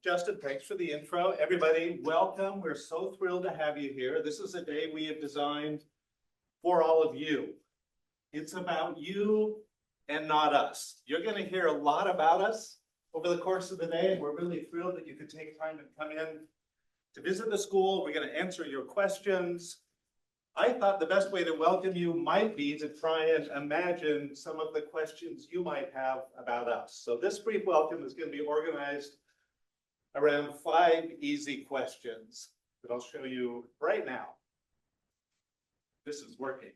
Justin, thanks for the intro. Everybody, welcome. We're so thrilled to have you here. This is a day we have designed for all of you. It's about you and not us. You're going to hear a lot about us over the course of the day, and we're really thrilled that you could take time to come in to visit the school. We're going to answer your questions. I thought the best way to welcome you might be to try and imagine some of the questions you might have about us. So this brief welcome is going to be organized around 5 easy questions that I'll show you right now. This is working.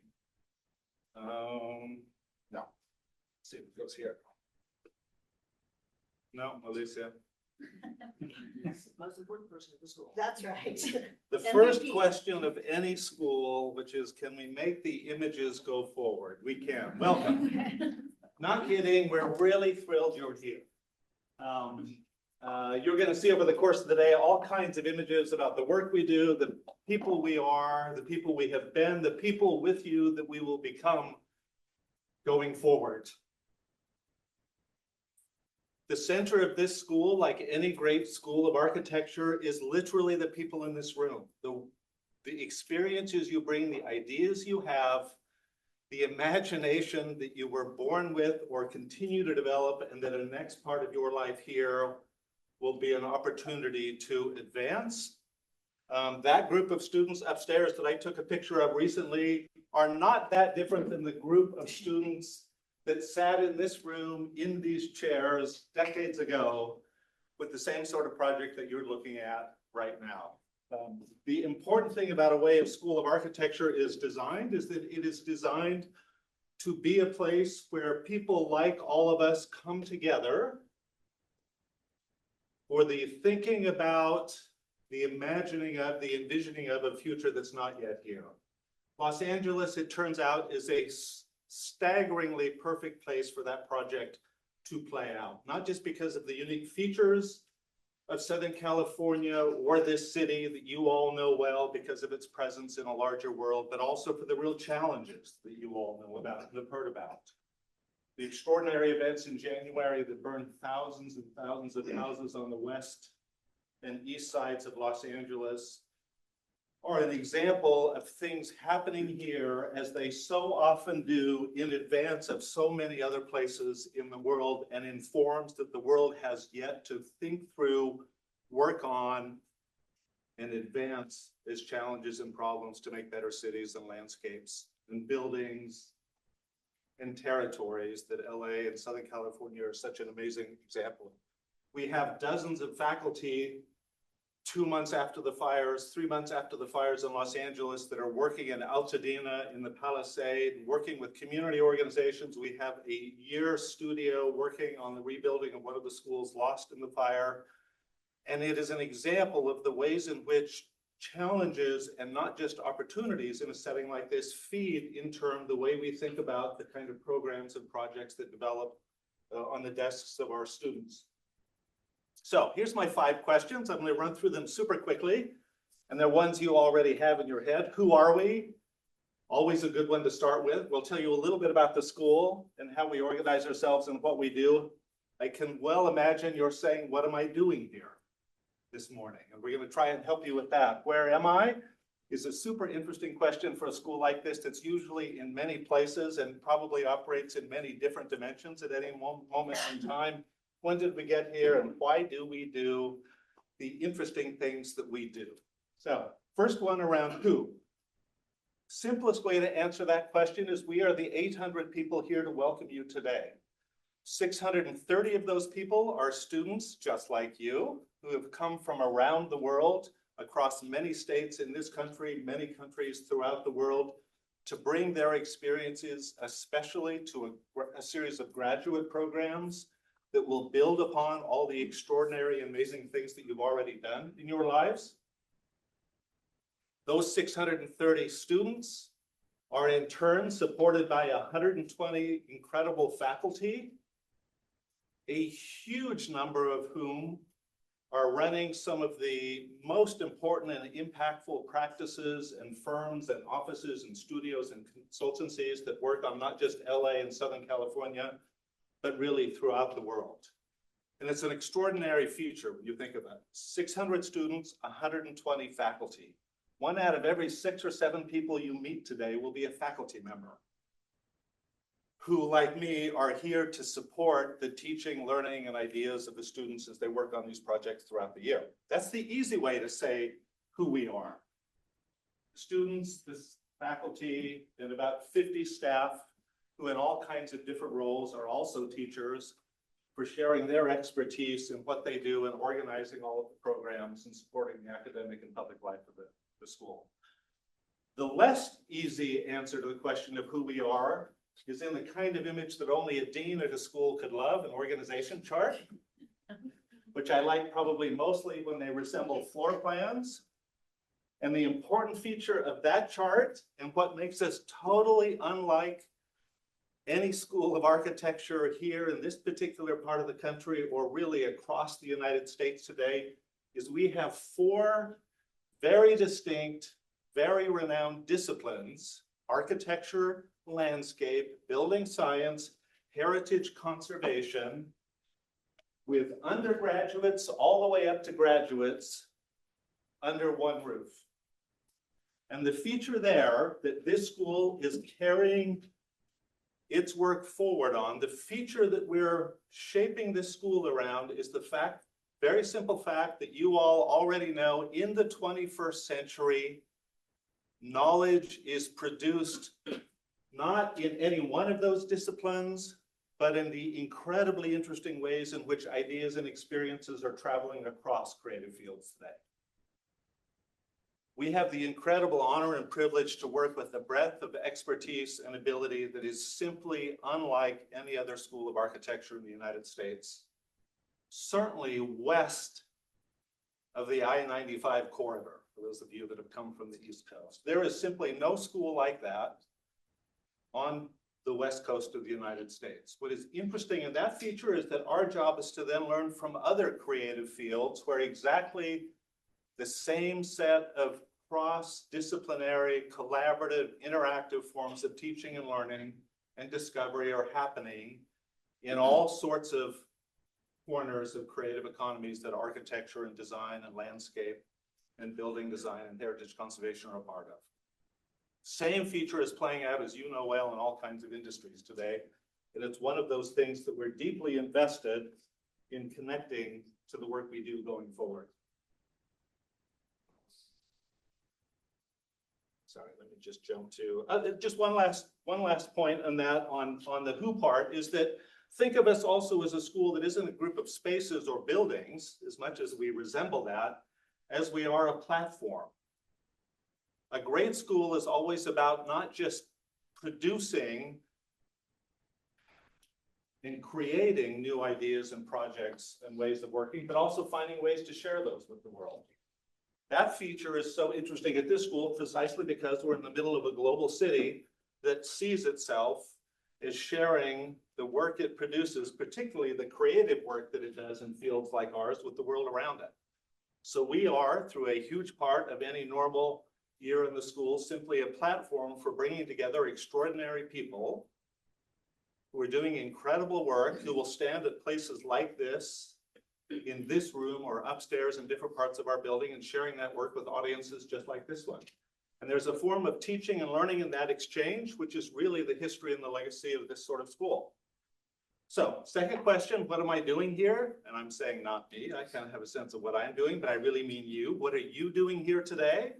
No. Let's see if it goes here. No, Alicia. Most important person at the school. That's right. The first question of any school, which is, can we make the images go forward? We can. Welcome. Not kidding. We're really thrilled you're here. You're going to see over the course of the day all kinds of images about the work we do, the people we are, the people we have been, the people with you that we will become going forward. The center of this school, like any great school of architecture, is literally the people in this room. The experiences you bring, the ideas you have, the imagination that you were born with or continue to develop, and that in the next part of your life here will be an opportunity to advance. That group of students upstairs that I took a picture of recently are not that different than the group of students that sat in this room in these chairs decades ago with the same sort of project that you're looking at right now. The important thing about a way of School of Architecture is designed is that it is designed to be a place where people like all of us come together for the thinking about, the imagining of, the envisioning of a future that's not yet here. Los Angeles, it turns out, is a staggeringly perfect place for that project to play out, not just because of the unique features of Southern California or this city that you all know well because of its presence in a larger world, but also for the real challenges that you all know about and have heard about. The extraordinary events in January that burned thousands and thousands of houses on the west and east sides of Los Angeles are an example of things happening here as they so often do in advance of so many other places in the world, and in forms that the world has yet to think through, work on, and advance as challenges and problems to make better cities and landscapes and buildings and territories that LA and Southern California are such an amazing example. We have dozens of faculty 2 months after the fires, 3 months after the fires in Los Angeles that are working in Altadena, in the Palisade, working with community organizations. We have a year studio working on the rebuilding of one of the schools lost in the fire. And it is an example of the ways in which challenges and not just opportunities in a setting like this feed in turn the way we think about the kind of programs and projects that develop on the desks of our students. So here's my 5 questions. I'm going to run through them super quickly, and they're ones you already have in your head. Who are we? Always a good one to start with. We'll tell you a little bit about the school and how we organize ourselves and what we do. I can well imagine you're saying, what am I doing here this morning? And we're going to try and help you with that. Where am I? Is a super interesting question for a school like this that's usually in many places and probably operates in many different dimensions at any moment in time. When did we get here, and why do we do the interesting things that we do? So first one around who. Simplest way to answer that question is we are the 800 people here to welcome you today. 630 of those people are students just like you who have come from around the world, across many states in this country, many countries throughout the world, to bring their experiences, especially to a series of graduate programs that will build upon all the extraordinary, amazing things that you've already done in your lives. Those 630 students are in turn supported by 120 incredible faculty, a huge number of whom are running some of the most important and impactful practices and firms and offices and studios and consultancies that work on not just LA and Southern California, but really throughout the world. And it's an extraordinary feature when you think of it. 600 students, 120 faculty. 1 out of every 6 or 7 people you meet today will be a faculty member who, like me, are here to support the teaching, learning, and ideas of the students as they work on these projects throughout the year. That's the easy way to say who we are. Students, this faculty, and about 50 staff who in all kinds of different roles are also teachers, for sharing their expertise in what they do and organizing all of the programs and supporting the academic and public life of the school. The less easy answer to the question of who we are is in the kind of image that only a dean at a school could love, an organization chart, which I like probably mostly when they resemble floor plans. And the important feature of that chart and what makes us totally unlike any school of architecture here in this particular part of the country or really across the United States today is we have 4 very distinct, very renowned disciplines: architecture, landscape, building science, heritage conservation, with undergraduates all the way up to graduates under one roof. And the feature there that this school is carrying its work forward on, the feature that we're shaping this school around, is the fact, very simple fact, that you all already know: in the 21st century, knowledge is produced not in any one of those disciplines, but in the incredibly interesting ways in which ideas and experiences are traveling across creative fields today. We have the incredible honor and privilege to work with a breadth of expertise and ability that is simply unlike any other school of architecture in the United States, certainly west of the I-95 corridor, for those of you that have come from the East Coast. There is simply no school like that on the West Coast of the United States. What is interesting in that feature is that our job is to then learn from other creative fields where exactly the same set of cross-disciplinary, collaborative, interactive forms of teaching and learning and discovery are happening in all sorts of corners of creative economies that architecture and design and landscape and building design and heritage conservation are a part of. Same feature is playing out, as you know well, in all kinds of industries today. And it's one of those things that we're deeply invested in connecting to the work we do going forward. Sorry, let me just jump to just one last point on that, on the who part, is that think of us also as a school that isn't a group of spaces or buildings, as much as we resemble that, as we are a platform. A great school is always about not just producing and creating new ideas and projects and ways of working, but also finding ways to share those with the world. That feature is so interesting at this school precisely because we're in the middle of a global city that sees itself as sharing the work it produces, particularly the creative work that it does in fields like ours, with the world around it. So we are, through a huge part of any normal year in the school, simply a platform for bringing together extraordinary people who are doing incredible work, who will stand at places like this, in this room or upstairs in different parts of our building, and sharing that work with audiences just like this one. And there's a form of teaching and learning in that exchange, which is really the history and the legacy of this sort of school. So, second question, what am I doing here? And I'm saying not me, I kind of have a sense of what I'm doing, but I really mean you. What are you doing here today?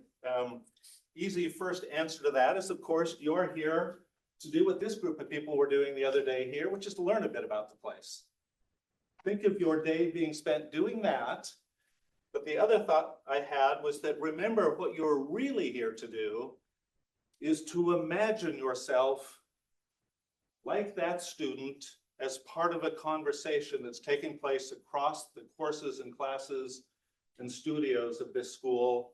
Easy first answer to that is, of course, you're here to do what this group of people were doing the other day here, which is to learn a bit about the place. Think of your day being spent doing that. But the other thought I had was that remember, what you're really here to do is to imagine yourself like that student as part of a conversation that's taking place across the courses and classes and studios of this school,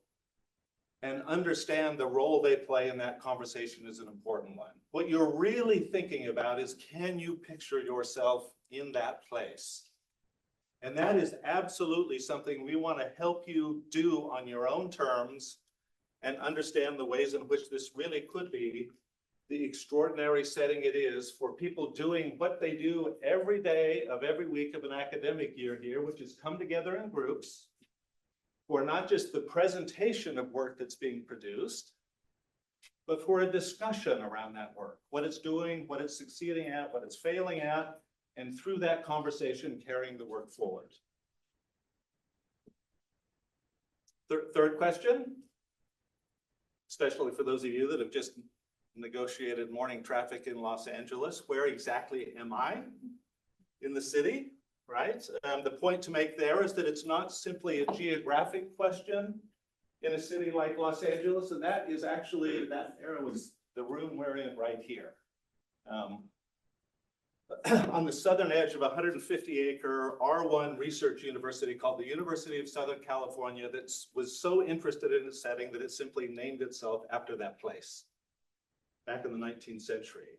and understand the role they play in that conversation is an important one. What you're really thinking about is, can you picture yourself in that place? And that is absolutely something we want to help you do on your own terms, and understand the ways in which this really could be the extraordinary setting it is for people doing what they do every day of every week of an academic year here, which is come together in groups for not just the presentation of work that's being produced, but for a discussion around that work, what it's doing, what it's succeeding at, what it's failing at, and through that conversation, carrying the work forward. Third question, especially for those of you that have just negotiated morning traffic in Los Angeles, where exactly am I in the city, right? The point to make there is that it's not simply a geographic question in a city like Los Angeles, and that is actually, that arrow is the room we're in right here. On the southern edge of a 150-acre R1 research university called the University of Southern California that was so interested in its setting that it simply named itself after that place back in the 19th century.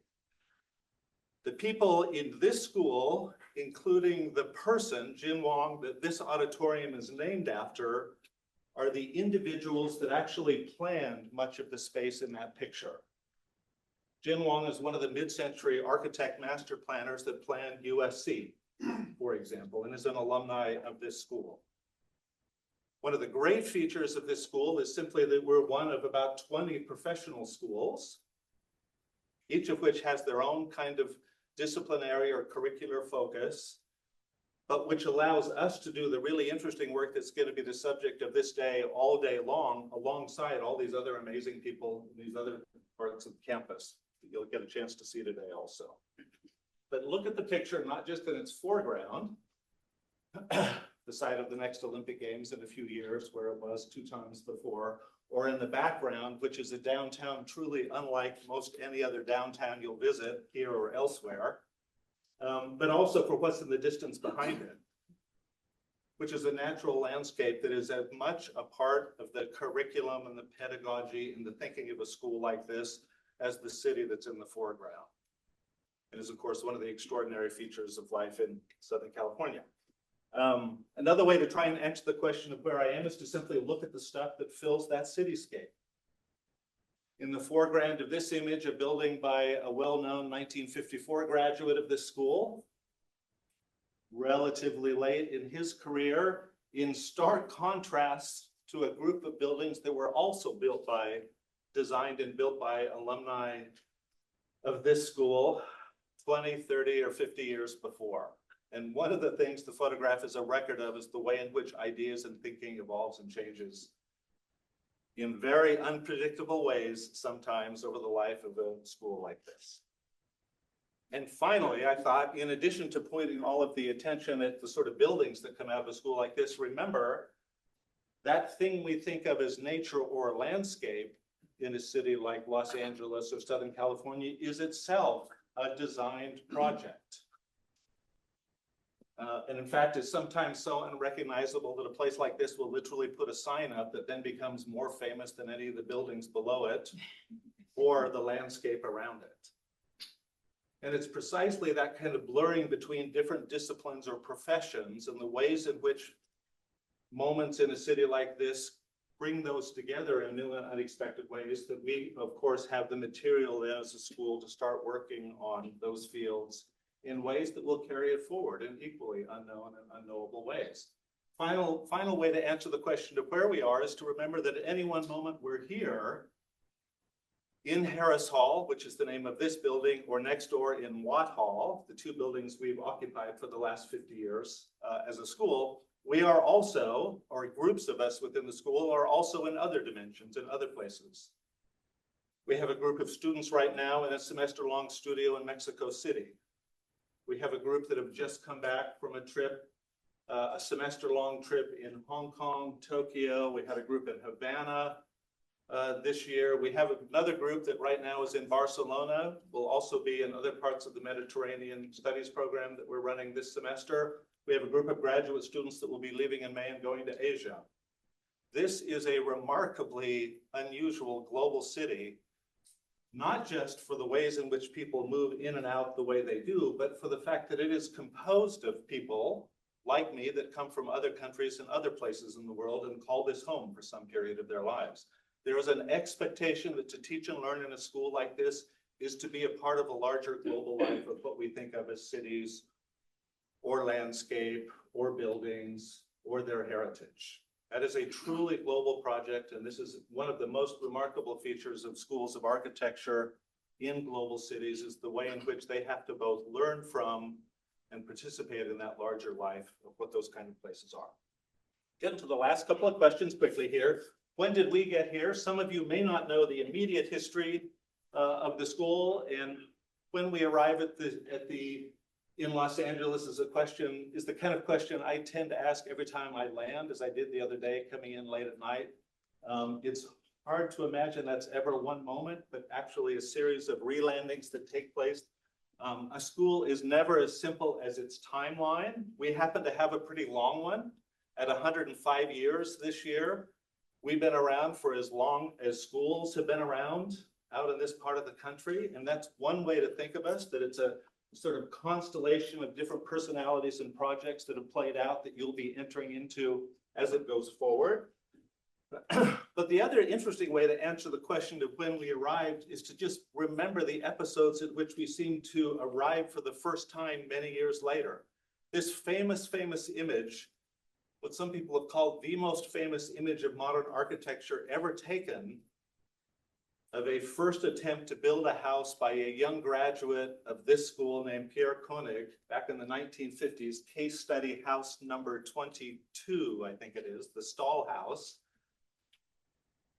The people in this school, including the person, Jin Wang, that this auditorium is named after, are the individuals that actually planned much of the space in that picture. Jin Wang is one of the mid-century architect master planners that planned USC, for example, and is an alumni of this school. One of the great features of this school is simply that we're one of about 20 professional schools, each of which has their own kind of disciplinary or curricular focus, but which allows us to do the really interesting work that's going to be the subject of this day all day long, alongside all these other amazing people in these other parts of the campus that you'll get a chance to see today also. But look at the picture, not just in its foreground, the site of the next Olympic Games in a few years, where it was 2 times before, or in the background, which is a downtown truly unlike most any other downtown you'll visit here or elsewhere, but also for what's in the distance behind it, which is a natural landscape that is as much a part of the curriculum and the pedagogy and the thinking of a school like this as the city that's in the foreground. It is, of course, one of the extraordinary features of life in Southern California. Another way to try and answer the question of where I am is to simply look at the stuff that fills that cityscape. In the foreground of this image, a building by a well-known 1954 graduate of this school, relatively late in his career, in stark contrast to a group of buildings that were also designed and built by alumni of this school 20, 30, or 50 years before. And one of the things the photograph is a record of is the way in which ideas and thinking evolves and changes in very unpredictable ways sometimes over the life of a school like this. And finally, I thought, in addition to pointing all of the attention at the sort of buildings that come out of a school like this, remember that thing we think of as nature or landscape in a city like Los Angeles or Southern California is itself a designed project. And in fact, is sometimes so unrecognizable that a place like this will literally put a sign up that then becomes more famous than any of the buildings below it or the landscape around it. And it's precisely that kind of blurring between different disciplines or professions and the ways in which moments in a city like this bring those together in new and unexpected ways that we, of course, have the material then as a school to start working on those fields in ways that will carry it forward in equally unknown and unknowable ways. Final way to answer the question of where we are is to remember that at any one moment we're here in Harris Hall, which is the name of this building, or next door in Watt Hall, the 2 buildings we've occupied for the last 50 years as a school. We are also, or groups of us within the school, are also in other dimensions, in other places. We have a group of students right now in a semester-long studio in Mexico City. We have a group that have just come back from a trip, a semester-long trip in Hong Kong, Tokyo. We had a group in Havana this year. We have another group that right now is in Barcelona. Will also be in other parts of the Mediterranean Studies program that we're running this semester. We have a group of graduate students that will be leaving in May and going to Asia. This is a remarkably unusual global city, not just for the ways in which people move in and out the way they do, but for the fact that it is composed of people like me that come from other countries and other places in the world and call this home for some period of their lives. There is an expectation that to teach and learn in a school like this is to be a part of a larger global life of what we think of as cities or landscape or buildings or their heritage. That is a truly global project, and this is one of the most remarkable features of schools of architecture in global cities, is the way in which they have to both learn from and participate in that larger life of what those kind of places are. Get to the last couple of questions quickly here. When did we get here? Some of you may not know the immediate history of the school, and when we arrive in Los Angeles is the kind of question I tend to ask every time I land, as I did the other day coming in late at night. It's hard to imagine that's ever one moment, but actually a series of relandings that take place. A school is never as simple as its timeline. We happen to have a pretty long one at 105 years this year. We've been around for as long as schools have been around out in this part of the country. And that's one way to think of us, that it's a sort of constellation of different personalities and projects that have played out that you'll be entering into as it goes forward. But the other interesting way to answer the question of when we arrived is to just remember the episodes at which we seem to arrive for the first time many years later. This famous image, what some people have called the most famous image of modern architecture ever taken, of a first attempt to build a house by a young graduate of this school named Pierre Koenig back in the 1950s, case study house number 22, I think it is, the Stahl House.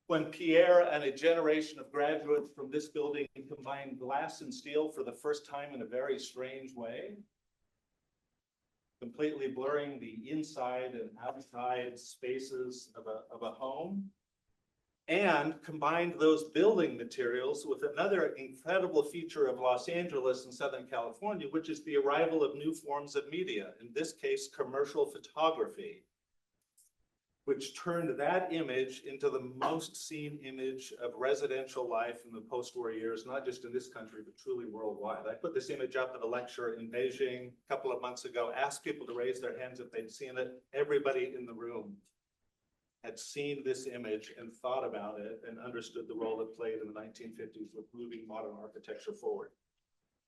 When Pierre and a generation of graduates from this building combined glass and steel for the first time in a very strange way, completely blurring the inside and outside spaces of a home, and combined those building materials with another incredible feature of Los Angeles and Southern California, which is the arrival of new forms of media, in this case, commercial photography, which turned that image into the most seen image of residential life in the post-war years, not just in this country, but truly worldwide. I put this image up at a lecture in Beijing a couple of months ago, asked people to raise their hands if they'd seen it. Everybody in the room had seen this image and thought about it and understood the role it played in the 1950s with moving modern architecture forward.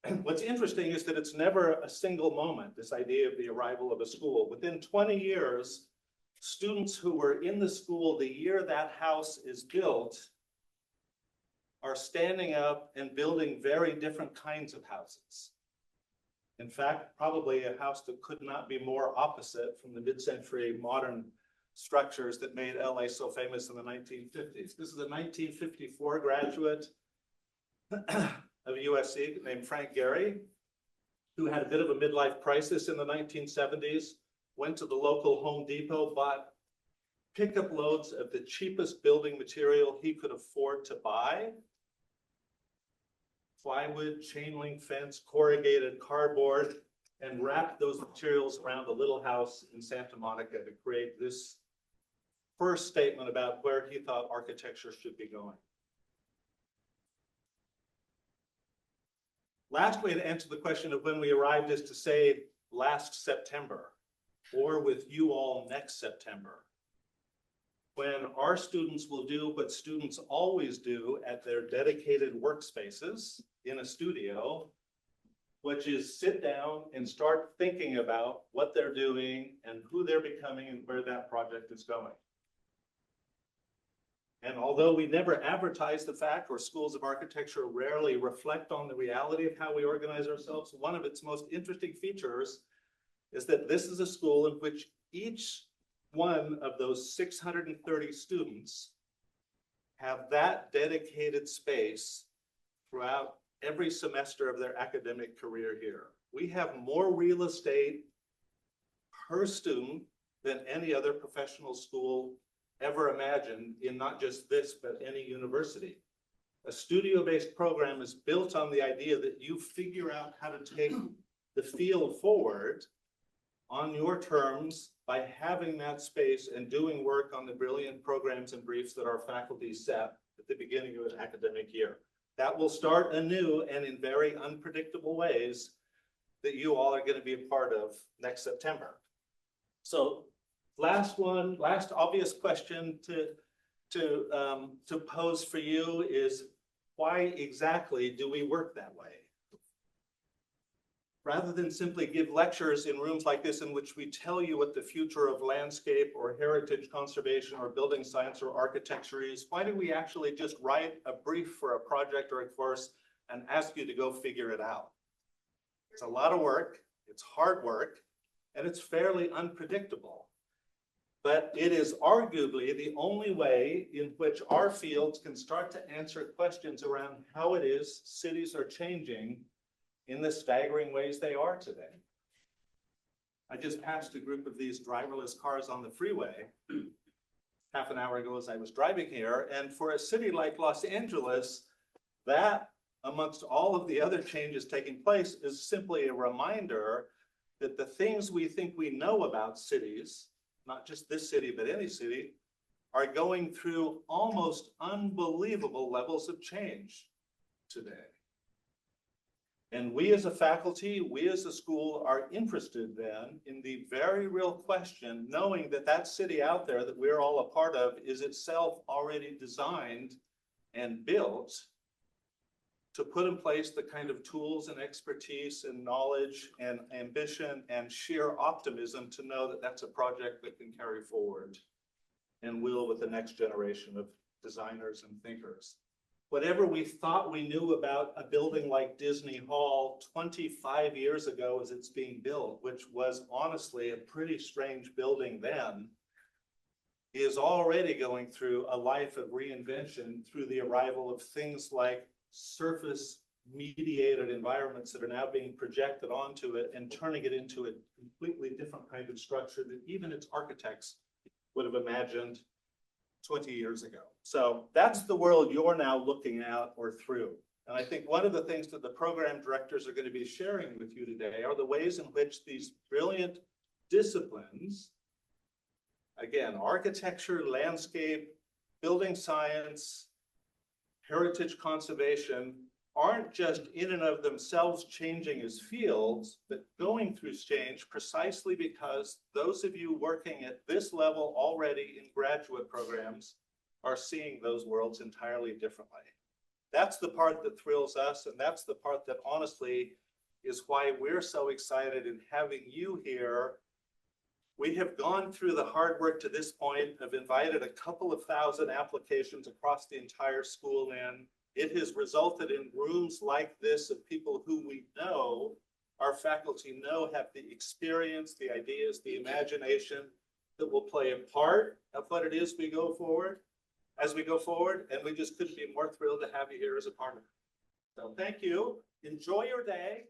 And what's interesting is that it's never a single moment, this idea of the arrival of a school. Within 20 years, students who were in the school the year that house is built are standing up and building very different kinds of houses. In fact, probably a house that could not be more opposite from the mid-century modern structures that made LA so famous in the 1950s. This is a 1954 graduate of USC named Frank Gehry, who had a bit of a midlife crisis in the 1970s, went to the local Home Depot, bought pickup loads of the cheapest building material he could afford to buy: plywood, chain link fence, corrugated cardboard, and wrapped those materials around a little house in Santa Monica to create this first statement about where he thought architecture should be going. Last way to answer the question of when we arrived is to say last September, or with you all next September, when our students will do what students always do at their dedicated workspaces in a studio, which is sit down and start thinking about what they're doing and who they're becoming and where that project is going. And although we never advertise the fact, or schools of architecture rarely reflect on the reality of how we organize ourselves, one of its most interesting features is that this is a school in which each one of those 630 students have that dedicated space throughout every semester of their academic career here. We have more real estate per student than any other professional school ever imagined in not just this, but any university. A studio-based program is built on the idea that you figure out how to take the field forward on your terms by having that space and doing work on the brilliant programs and briefs that our faculty set at the beginning of an academic year. That will start anew and in very unpredictable ways that you all are going to be a part of next September. So last obvious question to pose for you is, why exactly do we work that way? Rather than simply give lectures in rooms like this in which we tell you what the future of landscape or heritage conservation or building science or architecture is, why do we actually just write a brief for a project or a course and ask you to go figure it out? It's a lot of work, it's hard work, and it's fairly unpredictable. But it is arguably the only way in which our fields can start to answer questions around how it is cities are changing in the staggering ways they are today. I just passed a group of these driverless cars on the freeway half an hour ago as I was driving here. And for a city like Los Angeles, that amongst all of the other changes taking place is simply a reminder that the things we think we know about cities, not just this city, but any city, are going through almost unbelievable levels of change today. And we as a faculty, we as a school are interested then in the very real question, knowing that that city out there that we're all a part of is itself already designed and built to put in place the kind of tools and expertise and knowledge and ambition and sheer optimism to know that that's a project that can carry forward and will with the next generation of designers and thinkers. Whatever we thought we knew about a building like Disney Hall 25 years ago as it's being built, which was honestly a pretty strange building then, is already going through a life of reinvention through the arrival of things like surface mediated environments that are now being projected onto it and turning it into a completely different kind of structure that even its architects would have imagined 20 years ago. So that's the world you're now looking at or through. And I think one of the things that the program directors are going to be sharing with you today are the ways in which these brilliant disciplines, again, architecture, landscape, building science, heritage conservation, aren't just in and of themselves changing as fields, but going through change precisely because those of you working at this level already in graduate programs are seeing those worlds entirely differently. That's the part that thrills us, and that's the part that honestly is why we're so excited in having you here. We have gone through the hard work to this point, have invited a couple of thousand applications across the entire school in. It has resulted in rooms like this of people who we know, our faculty know, have the experience, the ideas, the imagination that will play a part of what it is we go forward, as we go forward. And we just couldn't be more thrilled to have you here as a part of it. So thank you. Enjoy your day.